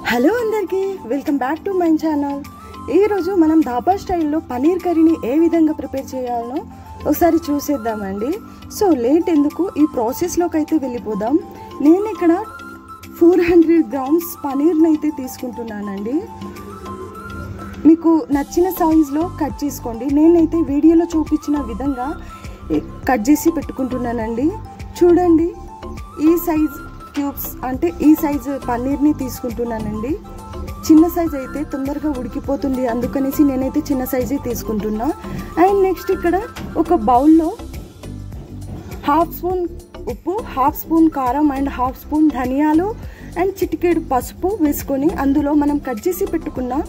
Hello అందరికీ welcome back to my channel. ఈరోజు మనం ధాబా స్టైల్లో పనీర్ కర్రీని ఏ విధంగా ప్రిపేర్ చేయాలో ఒకసారి చూసేద్దామండి. సో లేట్ ఎందుకు, ఈ ప్రాసెస్లోకి అయితే వెళ్ళిపోదాం. నేను ఇక్కడ 400 గ్రామ్స్ పనీర్ని అయితే తీసుకుంటున్నానండి. మీకు నచ్చిన సైజులో కట్ చేసుకోండి. నేనైతే వీడియోలో చూపించిన విధంగా కట్ చేసి పెట్టుకుంటున్నానండి. చూడండి, ఈ సైజ్ క్యూబ్స్ అంటే ఈ సైజు పన్నీర్ని తీసుకుంటున్నానండి. చిన్న సైజ్ అయితే తొందరగా ఉడికిపోతుంది, అందుకనేసి నేనైతే చిన్న సైజే తీసుకుంటున్నా. అండ్ నెక్స్ట్ ఇక్కడ ఒక బౌల్లో 1/2 స్పూన్ ఉప్పు, 1/2 స్పూన్ కారం అండ్ 1/2 స్పూన్ ధనియాలు అండ్ చిటికెడు పసుపు వేసుకొని అందులో మనం కట్ చేసి పెట్టుకున్న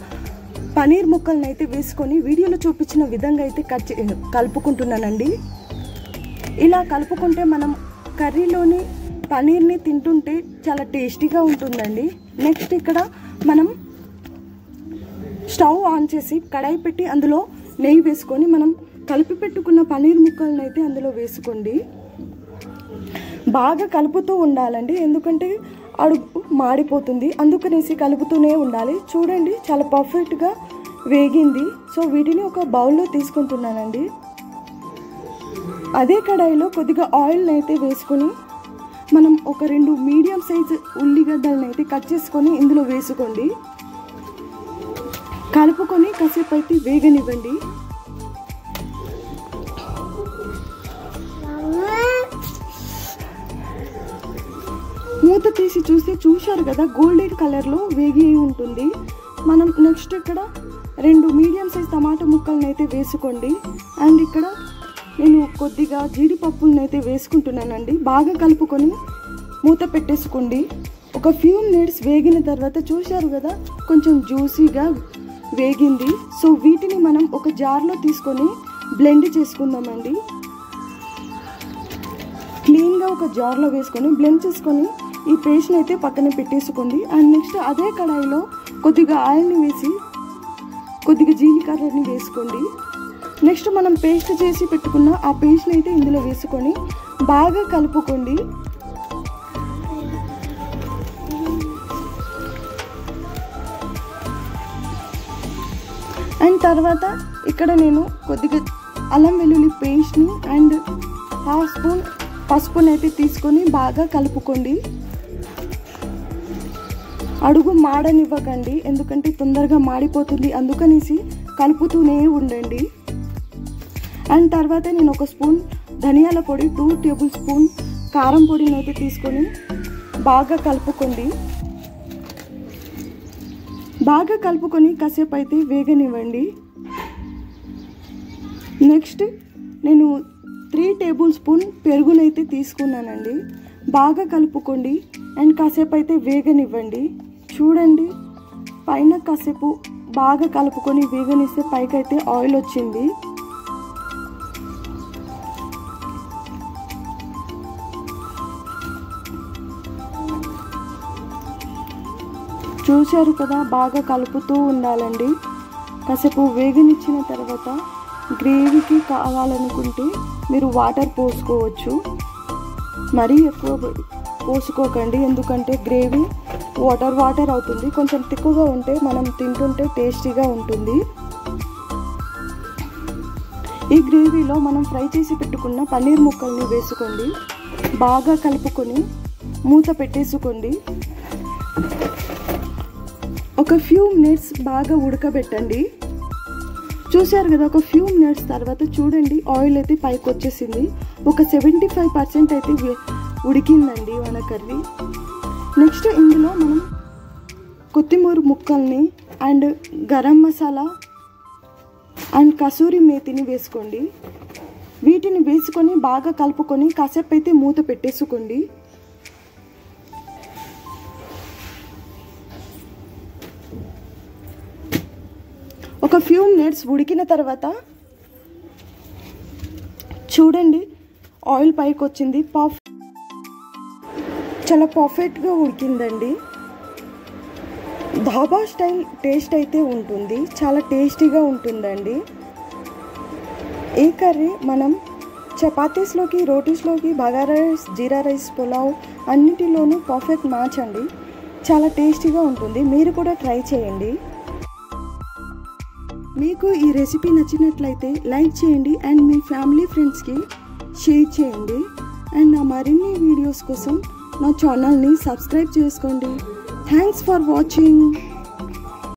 పనీర్ ముక్కలను అయితే వేసుకొని వీడియోలో చూపించిన విధంగా అయితే కలుపుకుంటున్నానండి. ఇలా కలుపుకుంటే మనం కర్రీలోని పనీర్ని తింటుంటే చాలా టేస్టీగా ఉంటుందండి. నెక్స్ట్ ఇక్కడ మనం స్టవ్ ఆన్ చేసి కడాయి పెట్టి అందులో నెయ్యి వేసుకొని మనం కలిపి పెట్టుకున్న పనీర్ ముక్కలను అయితే అందులో వేసుకోండి. బాగా కలుపుతూ ఉండాలండి, ఎందుకంటే అడుగు మాడిపోతుంది, అందుకనేసి కలుపుతూనే ఉండాలి. చూడండి, చాలా పర్ఫెక్ట్గా వేగింది. సో వీటిని ఒక బౌల్లో తీసుకుంటున్నానండి. అదే కడాయిలో కొద్దిగా ఆయిల్ని అయితే వేసుకొని మనం ఒక 2 మీడియం సైజు ఉల్లిగడ్డలను అయితే కట్ చేసుకొని ఇందులో వేసుకోండి. కలుపుకొని కాసేపు అయితే వేగనివ్వండి. మూత తీసి చూశారు కదా, గోల్డెన్ కలర్లో వేగి ఉంటుంది. మనం నెక్స్ట్ ఇక్కడ 2 మీడియం సైజ్ టమాటా ముక్కలను అయితే వేసుకోండి. అండ్ ఇక్కడ నేను కొద్దిగా జీడిపప్పులను అయితే వేసుకుంటున్నానండి. బాగా కలుపుకొని మూత పెట్టేసుకోండి. ఒక ఫ్యూ మినిట్స్ వేగిన తర్వాత చూశారు కదా, కొంచెం జ్యూసీగా వేగింది. సో వీటిని మనం ఒక జార్లో తీసుకొని బ్లెండ్ చేసుకుందామండి. క్లీన్గా ఒక జార్లో వేసుకొని బ్లెండ్ చేసుకొని ఈ పేస్ట్ని అయితే పక్కన పెట్టేసుకోండి. అండ్ నెక్స్ట్ అదే కడాయిలో కొద్దిగా ఆయిల్ని వేసి కొద్దిగా జీలకర్రని వేసుకోండి. నెక్స్ట్ మనం పేస్ట్ చేసి పెట్టుకున్న ఆ పేస్ట్ని అయితే ఇందులో వేసుకొని బాగా కలుపుకోండి. అండ్ తర్వాత ఇక్కడ నేను కొద్దిగా అల్లం వెల్లుల్లి పేస్ట్ని అండ్ 1/2 స్పూన్ పసుపుని అయితే తీసుకొని బాగా కలుపుకోండి. అడుగు మాడనివ్వకండి, ఎందుకంటే తొందరగా మాడిపోతుంది, అందుకనేసి కలుపుతూనే ఉండండి. అండ్ తర్వాత నేను 1 స్పూన్ ధనియాల పొడి, 2 టేబుల్ స్పూన్ కారం పొడిని అయితే తీసుకొని బాగా కలుపుకోండి. బాగా కలుపుకొని కాసేపు అయితే వేగనివ్వండి. నెక్స్ట్ నేను 3 టేబుల్ స్పూన్ పెరుగునైతే తీసుకున్నానండి. బాగా కలుపుకోండి అండ్ కాసేపు అయితే వేగనివ్వండి. చూడండి, పైన కాసేపు బాగా కలుపుకొని వేగనిస్తే పైకైతే ఆయిల్ వచ్చింది. చూశారు కదా, బాగా కలుపుతూ ఉండాలండి. కాసేపు వేగనిచ్చిన తర్వాత గ్రేవీకి కావాలనుకుంటే మీరు వాటర్ పోసుకోవచ్చు. మరీ ఎక్కువ పోసుకోకండి, ఎందుకంటే గ్రేవీ వాటర్ అవుతుంది. కొంచెం తిక్కుగా ఉంటే మనం తింటుంటే టేస్టీగా ఉంటుంది. ఈ గ్రేవీలో మనం ఫ్రై చేసి పెట్టుకున్న పన్నీర్ ముక్కల్ని వేసుకోండి. బాగా కలుపుకొని మూత పెట్టేసుకోండి. ఒక ఫ్యూ మినిట్స్ బాగా ఉడకబెట్టండి. చూశారు కదా, ఒక ఫ్యూ మినిట్స్ తర్వాత చూడండి, ఆయిల్ అయితే పైకి వచ్చేసింది. ఒక 75% అయితే ఉడికిందండి మన కర్రీ. నెక్స్ట్ ఇందులో మనం కొత్తిమీర ముక్కల్ని అండ్ గరం మసాలా అండ్ కసూరి మేతిని వేసుకోండి. వీటిని వేసుకొని బాగా కలుపుకొని కాసేపు అయితే మూత పెట్టేసుకోండి. ఒక ఫ్యూ మినిట్స్ ఉడికిన తర్వాత చూడండి, ఆయిల్ పైకి వచ్చింది. చాలా పర్ఫెక్ట్గా ఉడికిందండి. ధాబా స్టైల్ టేస్ట్ అయితే ఉంటుంది, చాలా టేస్టీగా ఉంటుందండి. ఈ కర్రీ మనం చపాతీస్లోకి, రోటీస్లోకి, బగారా రైస్, జీరా రైస్, పులావ్ అన్నిటిలోనూ పర్ఫెక్ట్ మ్యాచ్ అండి. చాలా టేస్టీగా ఉంటుంది. మీరు కూడా ట్రై చేయండి. మీకు ఈ రెసిపీ నచ్చినట్లయితే లైక్ చేయండి అండ్ మీ ఫ్యామిలీ ఫ్రెండ్స్కి షేర్ చేయండి. అండ్ నా మరిన్ని వీడియోస్ కోసం నా ఛానల్ని సబ్స్క్రైబ్ చేసుకోండి. Thanks for watching.